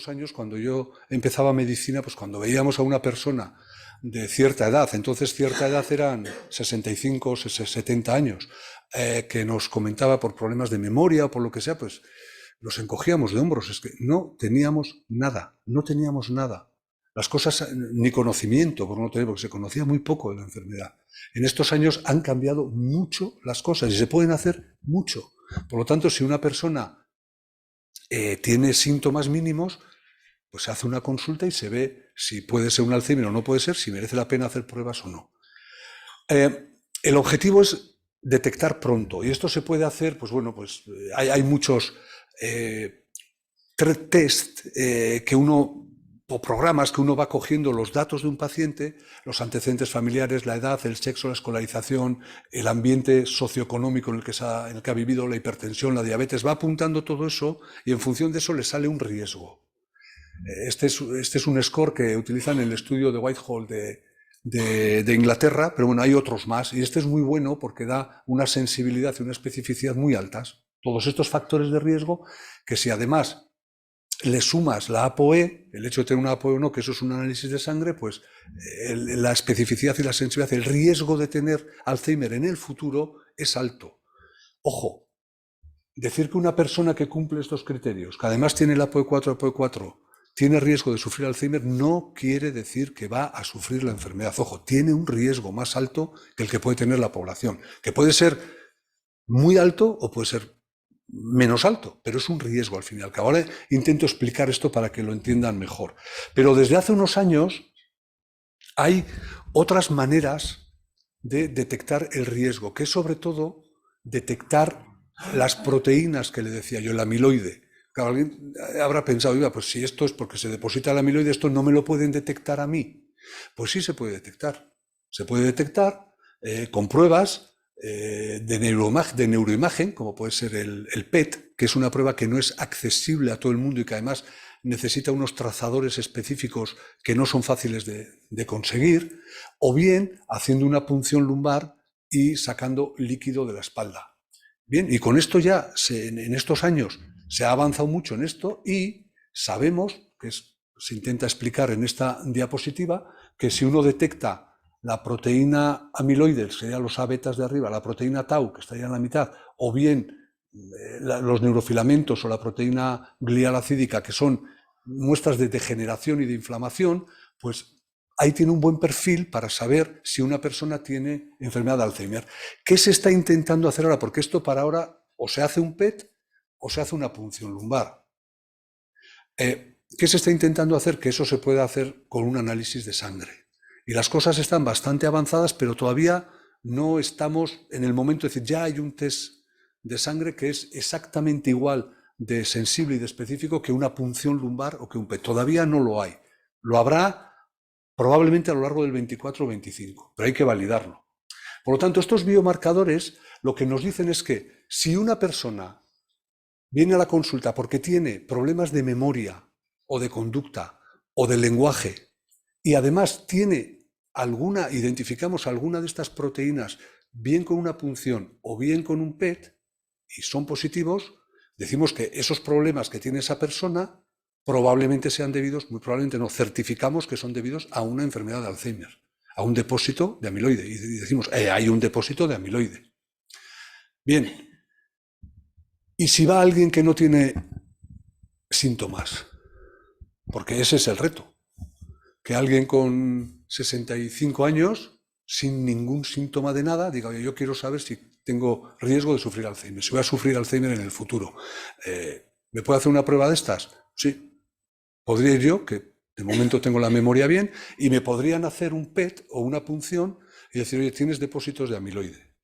esos años, cuando yo empezaba medicina, pues cuando veíamos a una persona de cierta edad, entonces cierta edad eran 65 o 70 años, que nos comentaba por problemas de memoria o por lo que sea, pues nos encogíamos de hombros. Es que no teníamos nada, no teníamos nada. Las cosas, ni conocimiento, porque se conocía muy poco de la enfermedad. En estos años han cambiado mucho las cosas y se pueden hacer mucho. Por lo tanto, si una persona tiene síntomas mínimos, pues se hace una consulta y se ve si puede ser un Alzheimer o no puede ser, si merece la pena hacer pruebas o no. El objetivo es detectar pronto, y esto se puede hacer, pues bueno, pues hay muchos test que uno, o programas que uno va cogiendo los datos de un paciente, los antecedentes familiares, la edad, el sexo, la escolarización, el ambiente socioeconómico en el que ha vivido, la hipertensión, la diabetes, va apuntando todo eso y en función de eso le sale un riesgo. Este es un score que utilizan en el estudio de Whitehall de Inglaterra, pero bueno, hay otros más, y este es muy bueno porque da una sensibilidad y una especificidad muy altas. Todos estos factores de riesgo que si además le sumas la ApoE, el hecho de tener una ApoE o no, que eso es un análisis de sangre, pues la especificidad y la sensibilidad, el riesgo de tener Alzheimer en el futuro es alto. Ojo, decir que una persona que cumple estos criterios, que además tiene el ApoE4, ApoE4, tiene riesgo de sufrir Alzheimer, no quiere decir que va a sufrir la enfermedad. Ojo, tiene un riesgo más alto que el que puede tener la población, que puede ser muy alto o puede ser menos alto, pero es un riesgo al fin y al cabo. Ahora intento explicar esto para que lo entiendan mejor. Pero desde hace unos años hay otras maneras de detectar el riesgo, que es sobre todo detectar las proteínas que le decía yo, el amiloide. Claro, alguien habrá pensado, pues si esto es porque se deposita el amiloide, esto no me lo pueden detectar a mí. Pues sí se puede detectar. Se puede detectar con pruebas de neuroimagen, como puede ser el PET, que es una prueba que no es accesible a todo el mundo y que además necesita unos trazadores específicos que no son fáciles de conseguir, o bien haciendo una punción lumbar y sacando líquido de la espalda. Bien, y con esto ya, en estos años, se ha avanzado mucho en esto y sabemos, se intenta explicar en esta diapositiva, que si uno detecta la proteína amiloide, que serían los A betas de arriba, la proteína tau, que estaría en la mitad, o bien los neurofilamentos o la proteína glial acídica, que son muestras de degeneración y de inflamación, pues ahí tiene un buen perfil para saber si una persona tiene enfermedad de Alzheimer. ¿Qué se está intentando hacer ahora? Porque esto para ahora o se hace un PET o se hace una punción lumbar. ¿Qué se está intentando hacer? Que eso se pueda hacer con un análisis de sangre. Y las cosas están bastante avanzadas, pero todavía no estamos en el momento de decir, ya hay un test de sangre que es exactamente igual de sensible y de específico que una punción lumbar o que un PET. Todavía no lo hay. Lo habrá probablemente a lo largo del 24 o 25, pero hay que validarlo. Por lo tanto, estos biomarcadores lo que nos dicen es que si una persona viene a la consulta porque tiene problemas de memoria o de conducta o de lenguaje y además identificamos alguna de estas proteínas bien con una punción o bien con un PET y son positivos, decimos que esos problemas que tiene esa persona probablemente sean debidos, muy probablemente no, certificamos que son debidos a una enfermedad de Alzheimer, a un depósito de amiloide. Y decimos, hay un depósito de amiloide. Bien, ¿y si va alguien que no tiene síntomas? Porque ese es el reto. Que alguien con 65 años, sin ningún síntoma de nada, diga, oye, yo quiero saber si tengo riesgo de sufrir Alzheimer, si voy a sufrir Alzheimer en el futuro. ¿Me puedo hacer una prueba de estas? Sí. Podría ir yo, que de momento tengo la memoria bien, y me podrían hacer un PET o una punción y decir, oye, tienes depósitos de amiloide.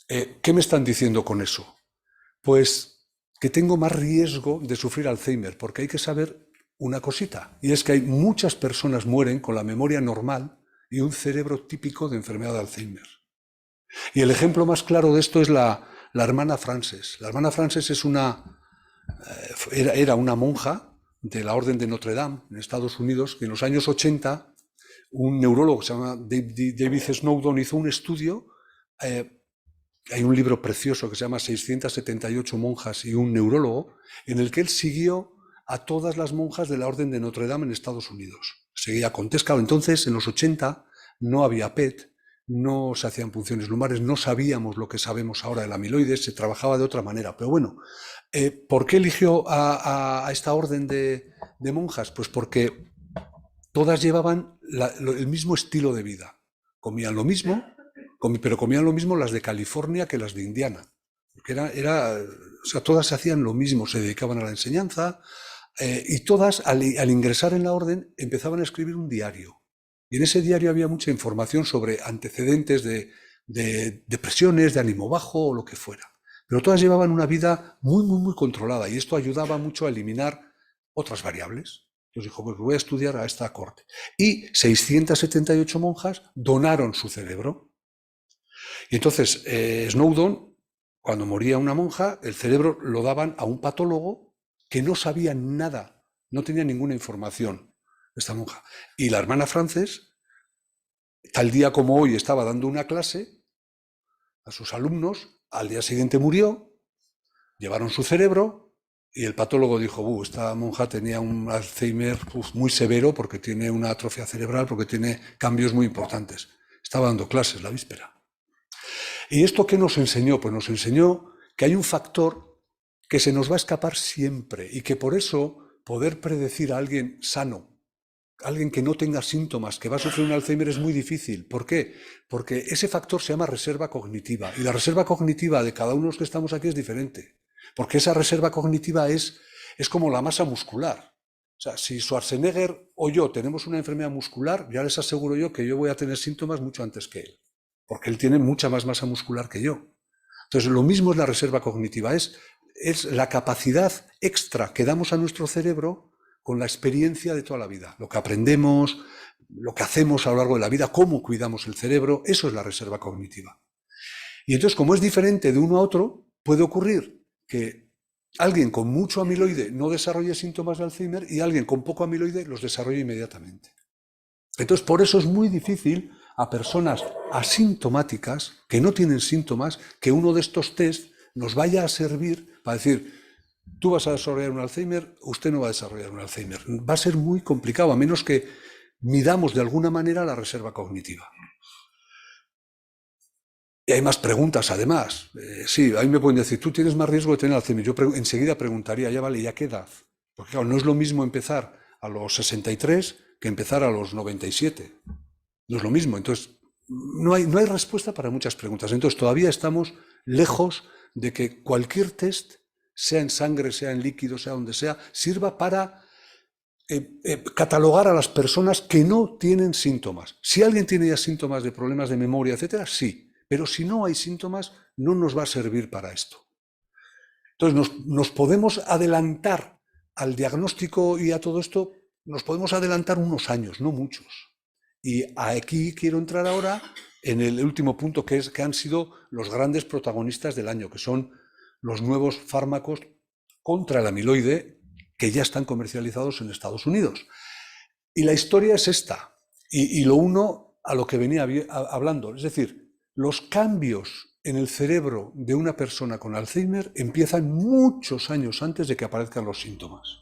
¿Qué me están diciendo con eso? Pues que tengo más riesgo de sufrir Alzheimer, porque hay que saber una cosita, y es que hay muchas personas mueren con la memoria normal y un cerebro típico de enfermedad de Alzheimer. Y el ejemplo más claro de esto es la hermana Frances. La hermana Frances era una monja de la Orden de Notre Dame, en Estados Unidos, que en los años 80 un neurólogo que se llama David Snowdon hizo un estudio hay un libro precioso que se llama 678 monjas y un neurólogo, en el que él siguió a todas las monjas de la Orden de Notre Dame en Estados Unidos. Seguía con test. Claro, entonces, en los 80, no había PET, no se hacían punciones lumbares, no sabíamos lo que sabemos ahora del amiloide, se trabajaba de otra manera. Pero bueno, ¿por qué eligió a esta orden de monjas? Pues porque todas llevaban el mismo estilo de vida. Comían lo mismo, pero comían lo mismo las de California que las de Indiana. Porque o sea, todas hacían lo mismo, se dedicaban a la enseñanza, y todas, al ingresar en la orden, empezaban a escribir un diario. Y en ese diario había mucha información sobre antecedentes de depresiones, de ánimo bajo o lo que fuera. Pero todas llevaban una vida muy, muy, muy controlada, y esto ayudaba mucho a eliminar otras variables. Entonces dijo, pues voy a estudiar a esta corte. Y 678 monjas donaron su cerebro. Y entonces Snowdon, cuando moría una monja, el cerebro lo daban a un patólogo que no sabía nada, no tenía ninguna información de esta monja. Y la hermana Frances, tal día como hoy, estaba dando una clase a sus alumnos, al día siguiente murió, llevaron su cerebro y el patólogo dijo, esta monja tenía un Alzheimer muy severo porque tiene una atrofia cerebral, porque tiene cambios muy importantes. Estaba dando clases la víspera. ¿Y esto qué nos enseñó? Pues nos enseñó que hay un factor que se nos va a escapar siempre y que por eso poder predecir a alguien sano, alguien que no tenga síntomas, que va a sufrir un Alzheimer, es muy difícil. ¿Por qué? Porque ese factor se llama reserva cognitiva, y la reserva cognitiva de cada uno de los que estamos aquí es diferente, porque esa reserva cognitiva es como la masa muscular. O sea, si Schwarzenegger o yo tenemos una enfermedad muscular, ya les aseguro yo que yo voy a tener síntomas mucho antes que él, porque él tiene mucha más masa muscular que yo. Entonces, lo mismo es la reserva cognitiva, es la capacidad extra que damos a nuestro cerebro con la experiencia de toda la vida. Lo que aprendemos, lo que hacemos a lo largo de la vida, cómo cuidamos el cerebro, eso es la reserva cognitiva. Y entonces, como es diferente de uno a otro, puede ocurrir que alguien con mucho amiloide no desarrolle síntomas de Alzheimer y alguien con poco amiloide los desarrolle inmediatamente. Entonces, por eso es muy difícil a personas asintomáticas, que no tienen síntomas, que uno de estos test nos vaya a servir para decir, tú vas a desarrollar un Alzheimer, usted no va a desarrollar un Alzheimer. Va a ser muy complicado, a menos que midamos de alguna manera la reserva cognitiva. Y hay más preguntas, además. Sí, a mí me pueden decir, tú tienes más riesgo de tener Alzheimer. Yo enseguida preguntaría, ya vale, ¿y a qué edad? Porque claro, no es lo mismo empezar a los 63 que empezar a los 97. No es lo mismo. Entonces, no hay respuesta para muchas preguntas. Entonces, todavía estamos lejos de que cualquier test, sea en sangre, sea en líquido, sea donde sea, sirva para catalogar a las personas que no tienen síntomas. Si alguien tiene ya síntomas de problemas de memoria, etcétera, sí. Pero si no hay síntomas, no nos va a servir para esto. Entonces, nos podemos adelantar al diagnóstico y a todo esto, nos podemos adelantar unos años, no muchos. Y aquí quiero entrar ahora en el último punto, que han sido los grandes protagonistas del año, que son los nuevos fármacos contra el amiloide que ya están comercializados en Estados Unidos. Y la historia es esta, y lo uno a lo que venía hablando, es decir, los cambios en el cerebro de una persona con Alzheimer empiezan muchos años antes de que aparezcan los síntomas.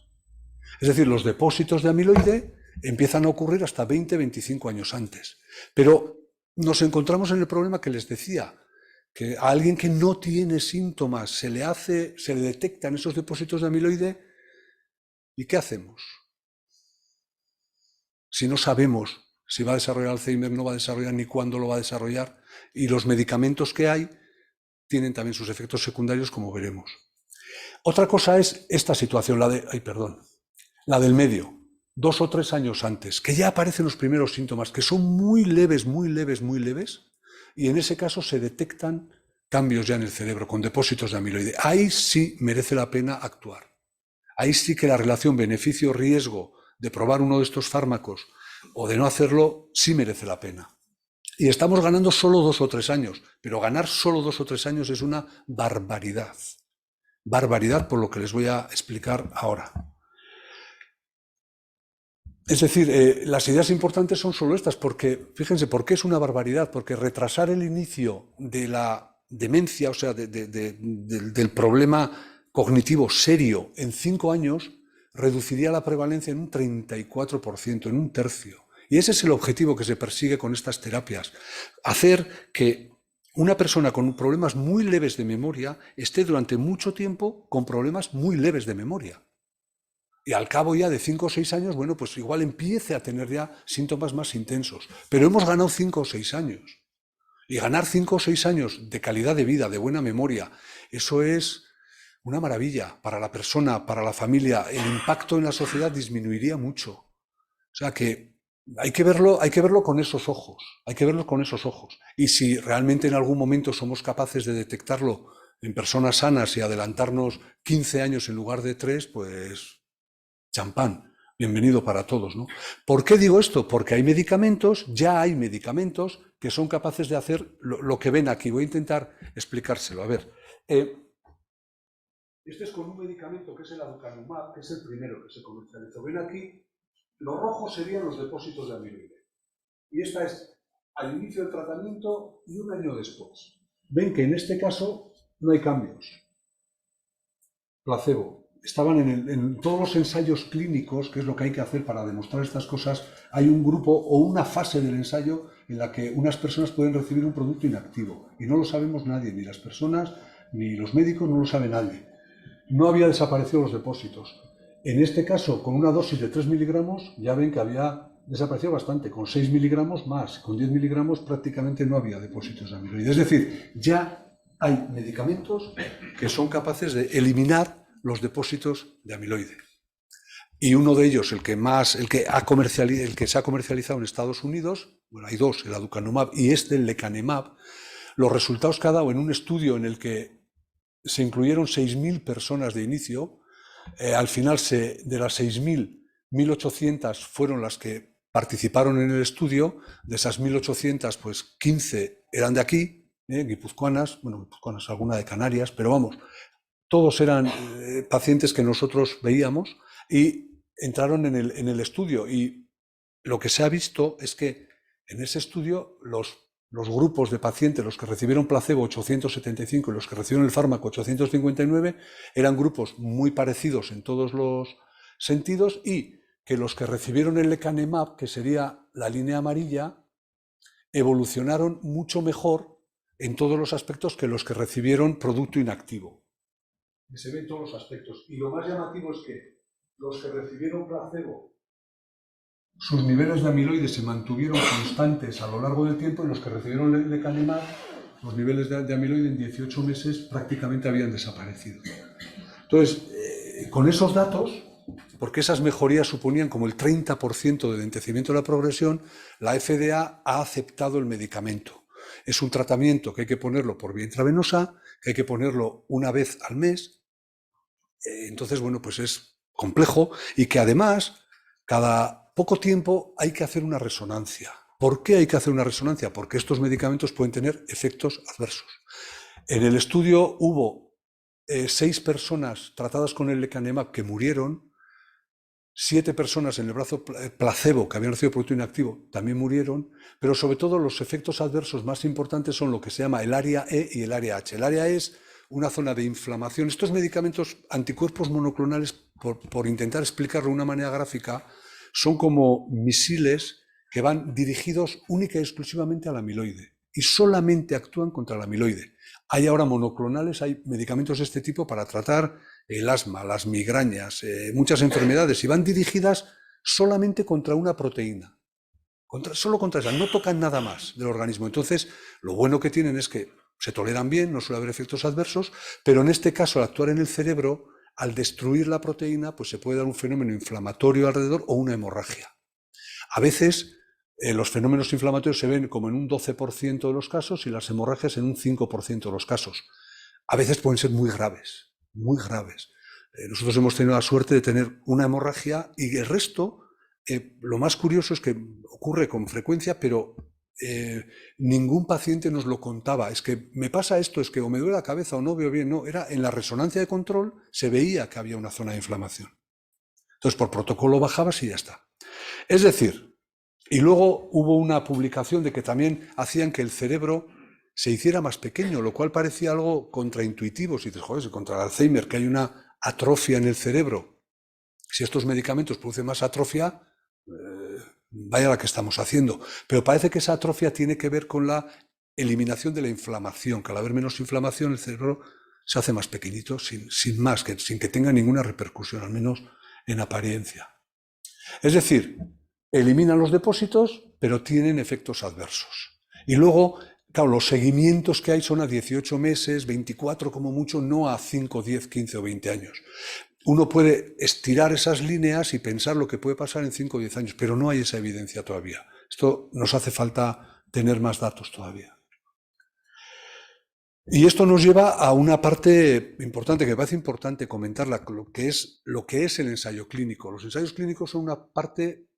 Es decir, los depósitos de amiloide empiezan a ocurrir hasta 20, 25 años antes. Pero nos encontramos en el problema que les decía, que a alguien que no tiene síntomas se le detectan esos depósitos de amiloide, ¿y qué hacemos? Si no sabemos si va a desarrollar Alzheimer, no va a desarrollar ni cuándo lo va a desarrollar, y los medicamentos que hay tienen también sus efectos secundarios, como veremos. Otra cosa es esta situación, la del medio, 2 o 3 años antes, que ya aparecen los primeros síntomas, que son muy leves, muy leves, muy leves, y en ese caso se detectan cambios ya en el cerebro con depósitos de amiloide. Ahí sí merece la pena actuar. Ahí sí que la relación beneficio-riesgo de probar uno de estos fármacos o de no hacerlo sí merece la pena. Y estamos ganando solo 2 o 3 años, pero ganar solo 2 o 3 años es una barbaridad. Barbaridad por lo que les voy a explicar ahora. Es decir, las ideas importantes son solo estas, porque, fíjense, ¿por qué es una barbaridad? Porque retrasar el inicio de la demencia, o sea, del problema cognitivo serio en 5 años, reduciría la prevalencia en un 34%, en un tercio. Y ese es el objetivo que se persigue con estas terapias, hacer que una persona con problemas muy leves de memoria esté durante mucho tiempo con problemas muy leves de memoria. Y al cabo ya de 5 o 6 años, bueno, pues igual empiece a tener ya síntomas más intensos. Pero hemos ganado 5 o 6 años. Y ganar 5 o 6 años de calidad de vida, de buena memoria, eso es una maravilla para la persona, para la familia. El impacto en la sociedad disminuiría mucho. O sea que hay que verlo con esos ojos, hay que verlo con esos ojos. Y si realmente en algún momento somos capaces de detectarlo en personas sanas y adelantarnos 15 años en lugar de 3, pues champán, bienvenido para todos, ¿no? ¿Por qué digo esto? Porque hay medicamentos, ya hay medicamentos que son capaces de hacer lo que ven aquí. Voy a intentar explicárselo. A ver, este es con un medicamento que es el aducanumab, que es el primero que se comercializó. Ven aquí, los rojos serían los depósitos de amiloide. Y esta es al inicio del tratamiento y un año después. Ven que en este caso no hay cambios. Placebo. Estaban en todos los ensayos clínicos, que es lo que hay que hacer para demostrar estas cosas, hay un grupo o una fase del ensayo en la que unas personas pueden recibir un producto inactivo. Y no lo sabemos nadie, ni las personas, ni los médicos, no lo sabe nadie. No había desaparecido los depósitos. En este caso, con una dosis de 3 miligramos, ya ven que había desaparecido bastante. Con 6 miligramos más, con 10 miligramos prácticamente no había depósitos de amiloide. Es decir, ya hay medicamentos que son capaces de eliminar los depósitos de amiloide. Y uno de ellos, el que se ha comercializado en Estados Unidos, bueno, hay dos, el aducanumab y el lecanemab, los resultados que ha dado en un estudio en el que se incluyeron 6.000 personas de inicio, al final de las 6.000, 1.800 fueron las que participaron en el estudio. De esas 1.800, pues 15 eran de aquí, guipuzcoanas, alguna de Canarias, pero vamos, todos eran pacientes que nosotros veíamos y entraron en el estudio. Y lo que se ha visto es que en ese estudio los grupos de pacientes, los que recibieron placebo 875 y los que recibieron el fármaco 859, eran grupos muy parecidos en todos los sentidos, y que los que recibieron el lecanemab, que sería la línea amarilla, evolucionaron mucho mejor en todos los aspectos que los que recibieron producto inactivo. Y se ve en todos los aspectos. Y lo más llamativo es que los que recibieron placebo, sus niveles de amiloide se mantuvieron constantes a lo largo del tiempo, y los que recibieron lecanemab, los niveles de amiloide en 18 meses prácticamente habían desaparecido. Entonces, con esos datos, porque esas mejorías suponían como el 30% de lentecimiento de la progresión, la FDA ha aceptado el medicamento. Es un tratamiento que hay que ponerlo por vía intravenosa, que hay que ponerlo una vez al mes. Entonces, bueno, pues es complejo, y que además cada poco tiempo hay que hacer una resonancia. ¿Por qué hay que hacer una resonancia? Porque estos medicamentos pueden tener efectos adversos. En el estudio hubo 6 personas tratadas con el lecanemab que murieron, 7 personas en el brazo placebo que habían recibido producto inactivo también murieron, pero sobre todo los efectos adversos más importantes son lo que se llama el área E y el área H. El área E es una zona de inflamación. Estos medicamentos anticuerpos monoclonales, por intentar explicarlo de una manera gráfica, son como misiles que van dirigidos única y exclusivamente al amiloide y solamente actúan contra el amiloide. Hay ahora monoclonales, hay medicamentos de este tipo para tratar el asma, las migrañas, muchas enfermedades, y van dirigidas solamente contra una proteína. Solo contra esa, no tocan nada más del organismo. Entonces, lo bueno que tienen es que se toleran bien, no suele haber efectos adversos, pero en este caso, al actuar en el cerebro, al destruir la proteína, pues se puede dar un fenómeno inflamatorio alrededor o una hemorragia. A veces los fenómenos inflamatorios se ven como en un 12% de los casos y las hemorragias en un 5% de los casos. A veces pueden ser muy graves, muy graves. Nosotros hemos tenido la suerte de tener una hemorragia, y el resto, lo más curioso es que ocurre con frecuencia, pero ningún paciente nos lo contaba. Es que me pasa esto, es que o me duele la cabeza o no veo bien. No, era en la resonancia de control, se veía que había una zona de inflamación. Entonces, por protocolo bajabas y ya está. Es decir, y luego hubo una publicación de que también hacían que el cerebro se hiciera más pequeño, lo cual parecía algo contraintuitivo. Si dices, joder, si contra el Alzheimer, que hay una atrofia en el cerebro, si estos medicamentos producen más atrofia, vaya la que estamos haciendo. Pero parece que esa atrofia tiene que ver con la eliminación de la inflamación, que al haber menos inflamación el cerebro se hace más pequeñito, sin que tenga ninguna repercusión, al menos en apariencia. Es decir, eliminan los depósitos, pero tienen efectos adversos. Y luego, claro, los seguimientos que hay son a 18 meses, 24 como mucho, no a 5, 10, 15 o 20 años. Uno puede estirar esas líneas y pensar lo que puede pasar en 5 o 10 años, pero no hay esa evidencia todavía. Esto nos hace falta tener más datos todavía. Y esto nos lleva a una parte importante, que me parece importante comentarla, lo que es el ensayo clínico. Los ensayos clínicos son una parte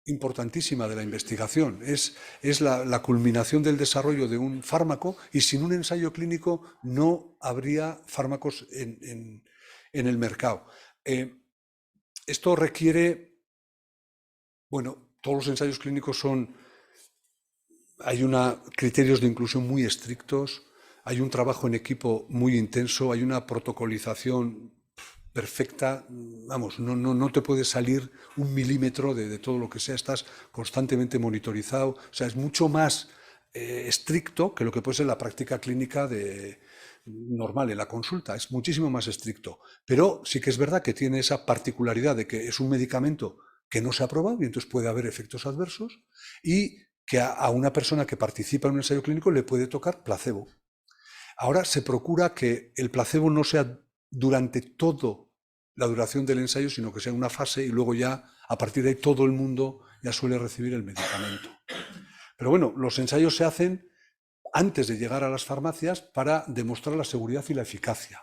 importantísima de la investigación. Es la culminación del desarrollo de un fármaco, y sin un ensayo clínico no habría fármacos en el mercado. Esto requiere, bueno, todos los ensayos clínicos hay criterios de inclusión muy estrictos, hay un trabajo en equipo muy intenso, hay una protocolización perfecta, vamos, no te puede salir un milímetro de todo lo que sea, estás constantemente monitorizado, o sea, es mucho más estricto que lo que puede ser la práctica clínica normal en la consulta, es muchísimo más estricto, pero sí que es verdad que tiene esa particularidad de que es un medicamento que no se ha probado y entonces puede haber efectos adversos, y que a una persona que participa en un ensayo clínico le puede tocar placebo. Ahora se procura que el placebo no sea durante toda la duración del ensayo, sino que sea una fase, y luego ya a partir de ahí todo el mundo ya suele recibir el medicamento. Pero bueno, los ensayos se hacen antes de llegar a las farmacias para demostrar la seguridad y la eficacia.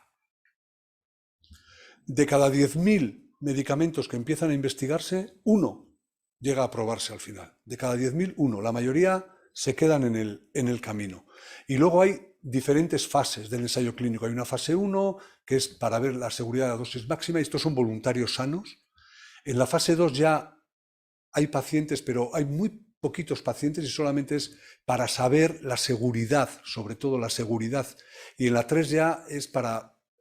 De cada 10.000 medicamentos que empiezan a investigarse, uno llega a aprobarse al final. De cada 10.000, uno. La mayoría se quedan en el camino. Y luego hay diferentes fases del ensayo clínico. Hay una fase 1, que es para ver la seguridad de la dosis máxima, y estos son voluntarios sanos. En la fase 2 ya hay pacientes, pero hay muy poquitos pacientes y solamente es para saber la seguridad, sobre todo la seguridad. Y en la 3 ya es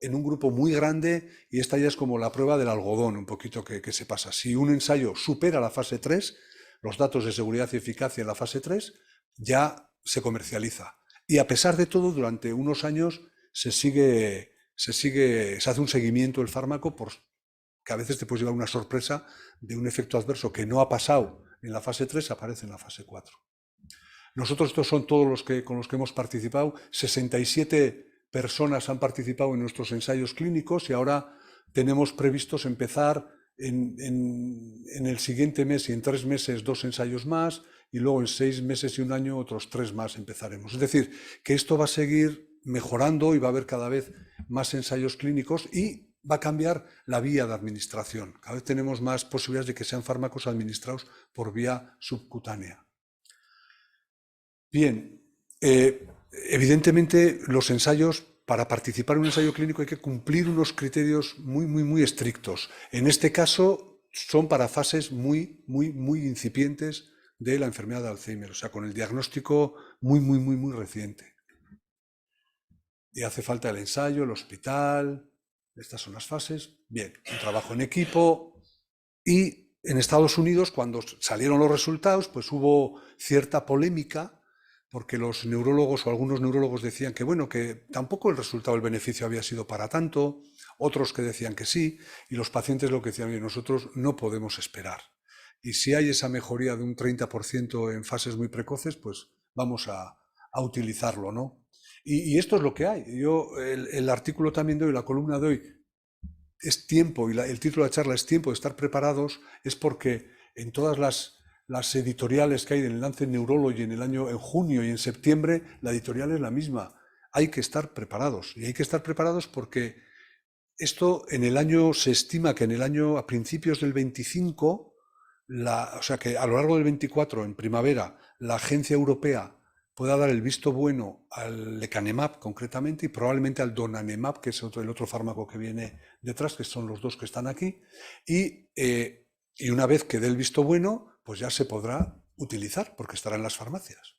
en un grupo muy grande, y esta ya es como la prueba del algodón, un poquito que se pasa. Si un ensayo supera la fase 3, los datos de seguridad y eficacia en la fase 3, ya se comercializa. Y a pesar de todo, durante unos años se hace un seguimiento del fármaco, que a veces te puedes llevar una sorpresa de un efecto adverso que no ha pasado en la fase 3, aparece en la fase 4. Nosotros, estos son todos con los que hemos participado. 67 personas han participado en nuestros ensayos clínicos, y ahora tenemos previstos empezar en el siguiente mes y en 3 meses 2 ensayos más, y luego en 6 meses y un año otros 3 más empezaremos. Es decir, que esto va a seguir mejorando y va a haber cada vez más ensayos clínicos, y va a cambiar la vía de administración. Cada vez tenemos más posibilidades de que sean fármacos administrados por vía subcutánea. Bien, evidentemente los ensayos, para participar en un ensayo clínico hay que cumplir unos criterios muy estrictos. En este caso son para fases muy incipientes de la enfermedad de Alzheimer, o sea, con el diagnóstico muy reciente. Y hace falta el ensayo, el hospital, estas son las fases. Bien, un trabajo en equipo. Y en Estados Unidos, cuando salieron los resultados, pues hubo cierta polémica, porque los neurólogos o algunos neurólogos decían que, bueno, que tampoco el resultado, el beneficio había sido para tanto, otros que decían que sí, y los pacientes lo que decían, oye, nosotros no podemos esperar. Y si hay esa mejoría de un 30% en fases muy precoces, pues vamos a utilizarlo, ¿no? Y esto es lo que hay. Yo el artículo también de hoy, la columna de hoy, es tiempo, y el título de la charla es tiempo de estar preparados, es porque en todas las editoriales que hay en el Lancet Neurology en junio y en septiembre, la editorial es la misma. Hay que estar preparados, y hay que estar preparados porque esto se estima que en el año, a principios del 25, o sea que a lo largo del 24, en primavera, la agencia europea pueda dar el visto bueno al lecanemab concretamente, y probablemente al donanemab, que es el otro fármaco que viene detrás, que son los dos que están aquí, y una vez que dé el visto bueno, pues ya se podrá utilizar, porque estará en las farmacias.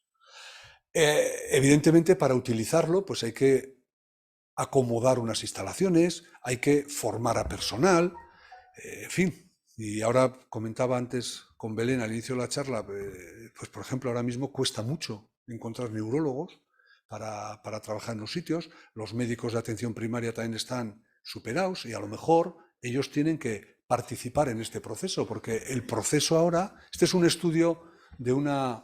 Evidentemente, para utilizarlo, pues hay que acomodar unas instalaciones, hay que formar a personal, en fin. Y ahora comentaba antes con Belén al inicio de la charla, pues por ejemplo ahora mismo cuesta mucho encontrar neurólogos para trabajar en los sitios, los médicos de atención primaria también están superados y a lo mejor ellos tienen que participar en este proceso, porque el proceso ahora, este es un estudio de una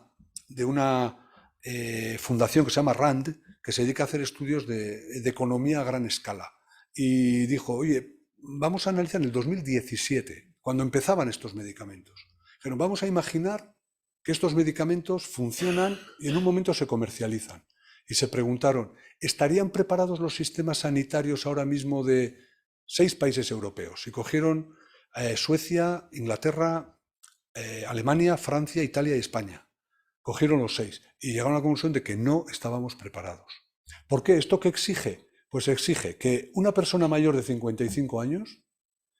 fundación que se llama RAND, que se dedica a hacer estudios de economía a gran escala. Y dijo, oye, vamos a analizar en el 2017, cuando empezaban estos medicamentos. Pero vamos a imaginar que estos medicamentos funcionan y en un momento se comercializan. Y se preguntaron, ¿estarían preparados los sistemas sanitarios ahora mismo de 6 países europeos? Y cogieron Suecia, Inglaterra, Alemania, Francia, Italia y España. Cogieron los 6 y llegaron a la conclusión de que no estábamos preparados. ¿Por qué? ¿Esto qué exige? Pues exige que una persona mayor de 55 años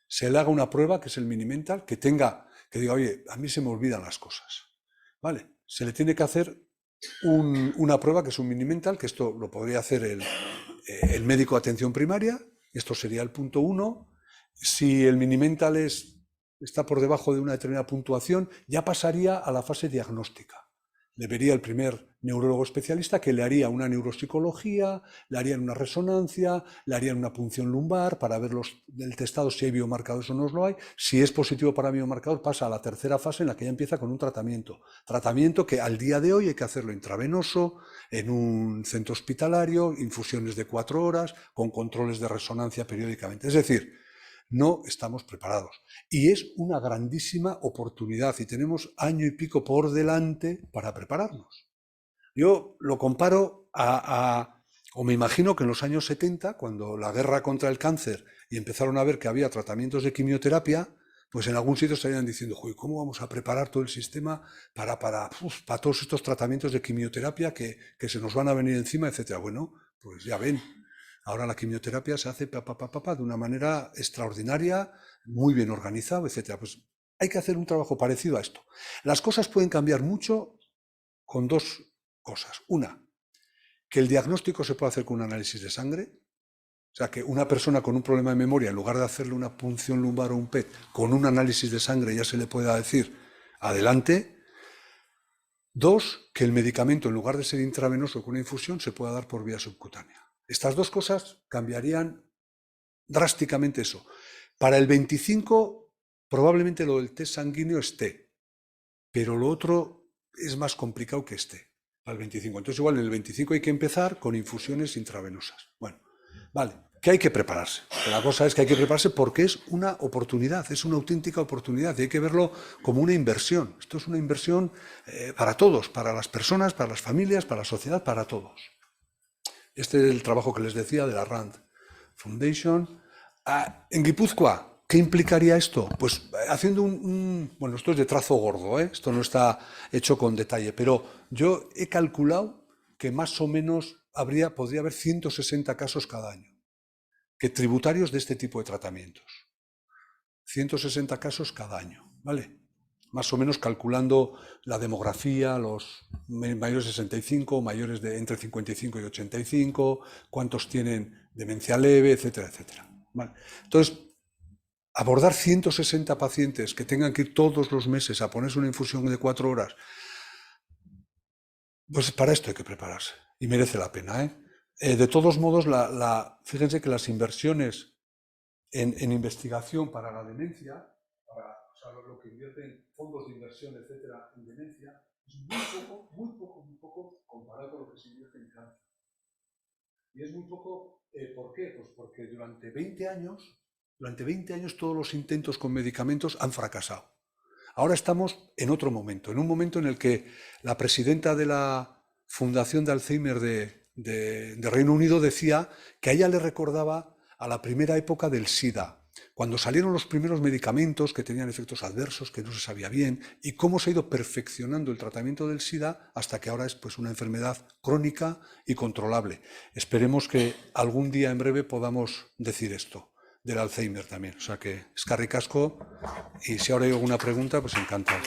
se le haga una prueba, que es el Mini-Mental, que diga, oye, a mí se me olvidan las cosas. ¿Vale? Se le tiene que hacer una prueba, que es un Mini-Mental, que esto lo podría hacer el médico de atención primaria, esto sería el punto 1. Si el Mini-Mental está por debajo de una determinada puntuación, ya pasaría a la fase diagnóstica. Le vería el primer neurólogo especialista que le haría una neuropsicología, le harían una resonancia, le harían una punción lumbar para ver el testado si hay biomarcadores o no lo hay. Si es positivo para biomarcador, pasa a la tercera fase en la que ya empieza con un tratamiento. Tratamiento que al día de hoy hay que hacerlo intravenoso, en un centro hospitalario, infusiones de 4 horas, con controles de resonancia periódicamente. Es decir, no estamos preparados. Y es una grandísima oportunidad y tenemos año y pico por delante para prepararnos. Yo lo comparo o me imagino que en los años 70, cuando la guerra contra el cáncer y empezaron a ver que había tratamientos de quimioterapia, pues en algún sitio estarían diciendo, ¿cómo vamos a preparar todo el sistema para todos estos tratamientos de quimioterapia que se nos van a venir encima, etcétera? Bueno, pues ya ven. Ahora la quimioterapia se hace de una manera extraordinaria, muy bien organizado, etc. Pues hay que hacer un trabajo parecido a esto. Las cosas pueden cambiar mucho con 2 cosas. Una, que el diagnóstico se puede hacer con un análisis de sangre. O sea, que una persona con un problema de memoria, en lugar de hacerle una punción lumbar o un PET, con un análisis de sangre ya se le pueda decir, adelante. 2, que el medicamento, en lugar de ser intravenoso con una infusión, se pueda dar por vía subcutánea. Estas 2 cosas cambiarían drásticamente eso. Para el 25, probablemente lo del test sanguíneo esté, pero lo otro es más complicado que esté, para el 25. Entonces, igual en el 25 hay que empezar con infusiones intravenosas. Bueno, vale, que hay que prepararse. La cosa es que hay que prepararse porque es una oportunidad, es una auténtica oportunidad y hay que verlo como una inversión. Esto es una inversión para todos, para las personas, para las familias, para la sociedad, para todos. Este es el trabajo que les decía de la RAND Foundation. En Guipúzcoa, ¿qué implicaría esto? Pues haciendo bueno, esto es de trazo gordo, esto no está hecho con detalle, pero yo he calculado que más o menos podría haber 160 casos cada año, que tributarios de este tipo de tratamientos. 160 casos cada año, ¿vale? Más o menos calculando la demografía, los mayores de 65, mayores de entre 55 y 85, cuántos tienen demencia leve, etcétera, etcétera. ¿Vale? Entonces, abordar 160 pacientes que tengan que ir todos los meses a ponerse una infusión de 4 horas, pues para esto hay que prepararse y merece la pena. De todos modos, fíjense que las inversiones en investigación para la demencia, lo que invierten fondos de inversión, etcétera, en demencia, es muy poco comparado con lo que se invierte en cáncer. Y es muy poco, ¿por qué? Pues porque durante 20 años todos los intentos con medicamentos han fracasado. Ahora estamos en otro momento, en un momento en el que la presidenta de la Fundación de Alzheimer de Reino Unido decía que a ella le recordaba a la primera época del SIDA, cuando salieron los primeros medicamentos que tenían efectos adversos, que no se sabía bien, y cómo se ha ido perfeccionando el tratamiento del SIDA hasta que ahora es pues una enfermedad crónica y controlable. Esperemos que algún día en breve podamos decir esto del Alzheimer también. O sea que eskerrik asko, y si ahora hay alguna pregunta, pues encantado.